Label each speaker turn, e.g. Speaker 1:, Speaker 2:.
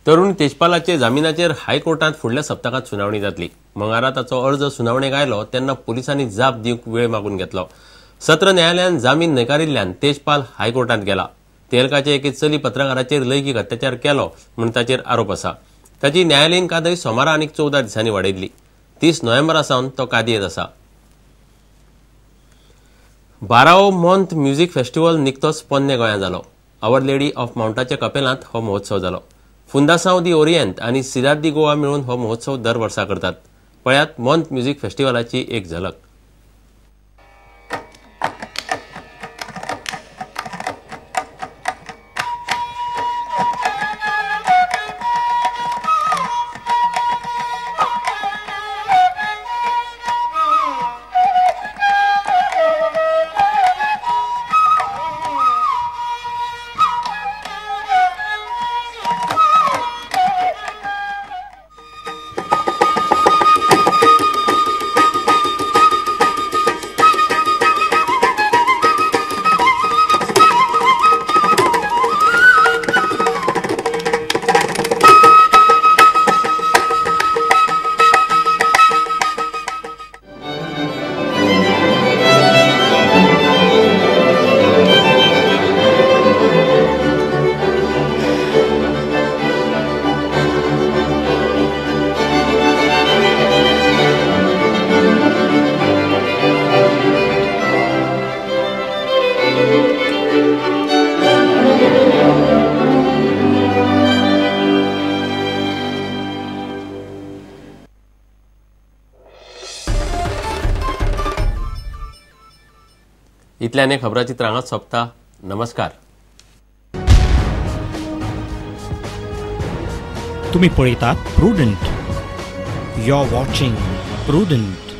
Speaker 1: तरुण तेजपालाचे जामिनाचेर हायकोर्टात फुडल्या सप्तकात सुनावणी जातली। मंगळारा ताचो अर्ज सुनावणेक आयलो तेन्ना पुलिसांनी जाप दिवंक वेळ मागून घेतलो। सत्र न्यायालयान जामीन न्हयकारिल्ल्यान तेजपाल हायकोर्टात गेला। तेलकाचे एके चली पत्रकाराचेर लैंगिक अत्याचार केलो म्हूण ताचेर आरोप आसा। ताची न्यायालयीन कादय सोमारा आनीक 14 दिसांनी वाडयल्ली। 30 नोव्हेंबरा सावन तो कादयेत आसा। 12वो मंथ म्युझिक फेस्टिवल निकतोच पोन्ने गोंयांत जालो। आवर लेडी ऑफ माउंटाच्या कपेलांत हो महोत्सव जालो। फुंदासांव दी ओरिएंट आनी सिदात दी गोवा मेळून हो महोत्सव दर वर्सा करतात। पळयात मंथ म्युझिक फेस्टिवलाची एक झलक। इतल्याने खबराची त्रांगत सोंपता। नमस्कार।
Speaker 2: तुम्ही पळयतात prudent. You are watching prudent.